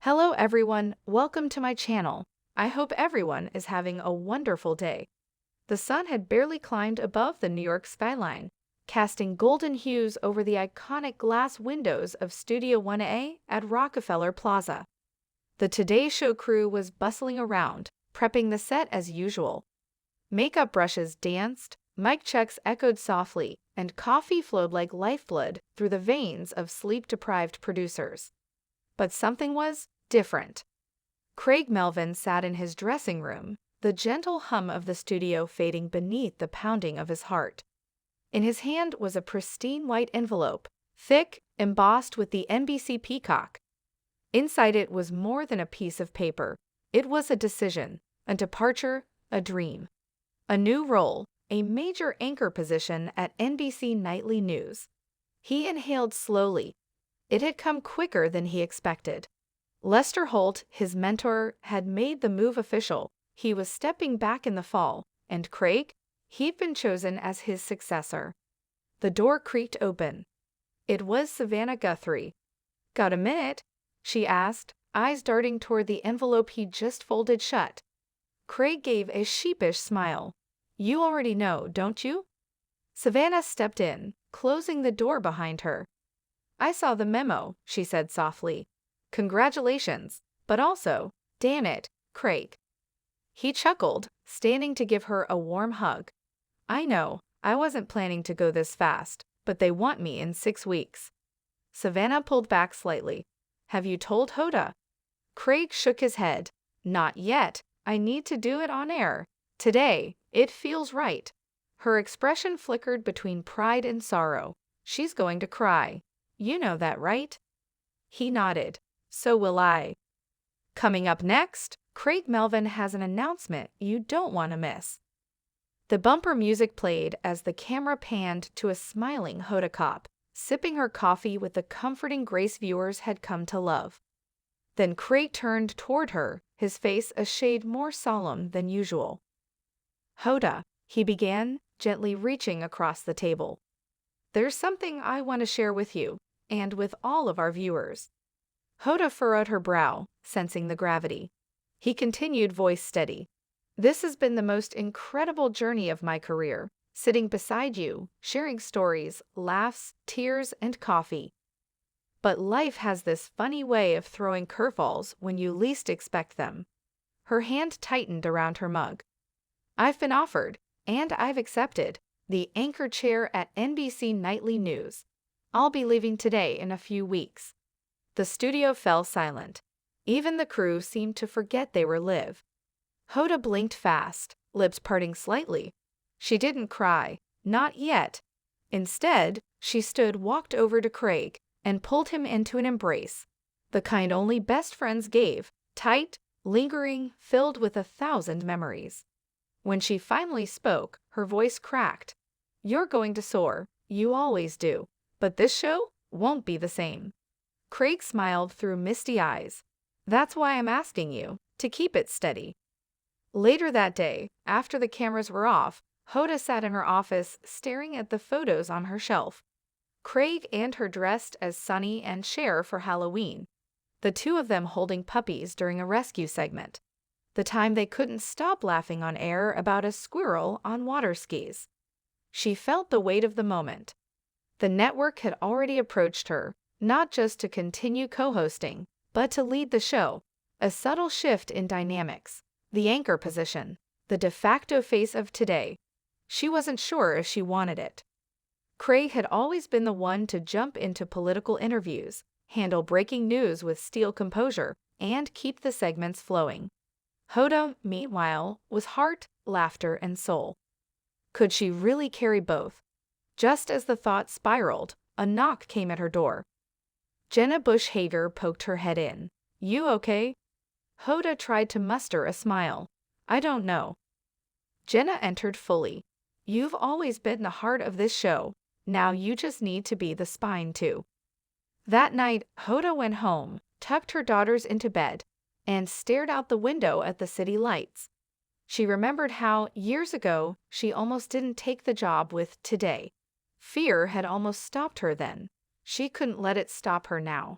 Hello everyone, welcome to my channel. I hope everyone is having a wonderful day. The sun had barely climbed above the New York skyline, casting golden hues over the iconic glass windows of Studio 1A at Rockefeller Plaza. The Today Show crew was bustling around, prepping the set as usual. Makeup brushes danced, mic checks echoed softly, and coffee flowed like lifeblood through the veins of sleep-deprived producers. But something was different. Craig Melvin sat in his dressing room, the gentle hum of the studio fading beneath the pounding of his heart. In his hand was a pristine white envelope, thick, embossed with the NBC peacock. Inside it was more than a piece of paper. It was a decision, a departure, a dream. A new role, a major anchor position at NBC Nightly News. He inhaled slowly. It had come quicker than he expected. Lester Holt, his mentor, had made the move official. He was stepping back in the fall, and Craig? He'd been chosen as his successor. The door creaked open. It was Savannah Guthrie. "Got a minute?" she asked, eyes darting toward the envelope he'd just folded shut. Craig gave a sheepish smile. "You already know, don't you?" Savannah stepped in, closing the door behind her. "I saw the memo," she said softly. "Congratulations, but also, damn it, Craig." He chuckled, standing to give her a warm hug. "I know, I wasn't planning to go this fast, but they want me in 6 weeks." Savannah pulled back slightly. "Have you told Hoda?" Craig shook his head. "Not yet. I need to do it on air. Today, it feels right." Her expression flickered between pride and sorrow. "She's going to cry. You know that, right?" He nodded. "So will I." Coming up next, Craig Melvin has an announcement you don't want to miss. The bumper music played as the camera panned to a smiling Hoda Kop, sipping her coffee with the comforting grace viewers had come to love. Then Craig turned toward her, his face a shade more solemn than usual. "Hoda," he began, gently reaching across the table. "There's something I want to share with you, and with all of our viewers." Hoda furrowed her brow, sensing the gravity. He continued, voice steady. "This has been the most incredible journey of my career, sitting beside you, sharing stories, laughs, tears, and coffee. But life has this funny way of throwing curveballs when you least expect them." Her hand tightened around her mug. "I've been offered, and I've accepted, the anchor chair at NBC Nightly News. I'll be leaving today in a few weeks." The studio fell silent. Even the crew seemed to forget they were live. Hoda blinked fast, lips parting slightly. She didn't cry, not yet. Instead, she walked over to Craig, and pulled him into an embrace. The kind only best friends gave, tight, lingering, filled with 1,000 memories. When she finally spoke, her voice cracked. "You're going to soar, you always do. But this show won't be the same." Craig smiled through misty eyes. "That's why I'm asking you, to keep it steady." Later that day, after the cameras were off, Hoda sat in her office staring at the photos on her shelf. Craig and her dressed as Sunny and Cher for Halloween. The two of them holding puppies during a rescue segment. The time they couldn't stop laughing on air about a squirrel on water skis. She felt the weight of the moment. The network had already approached her, not just to continue co-hosting, but to lead the show. A subtle shift in dynamics. The anchor position. The de facto face of Today. She wasn't sure if she wanted it. Craig had always been the one to jump into political interviews, handle breaking news with steel composure, and keep the segments flowing. Hoda, meanwhile, was heart, laughter, and soul. Could she really carry both? Just as the thought spiraled, a knock came at her door. Jenna Bush Hager poked her head in. "You okay?" Hoda tried to muster a smile. "I don't know." Jenna entered fully. "You've always been the heart of this show. Now you just need to be the spine too." That night, Hoda went home, tucked her daughters into bed, and stared out the window at the city lights. She remembered how, years ago, she almost didn't take the job with Today. Fear had almost stopped her then. She couldn't let it stop her now.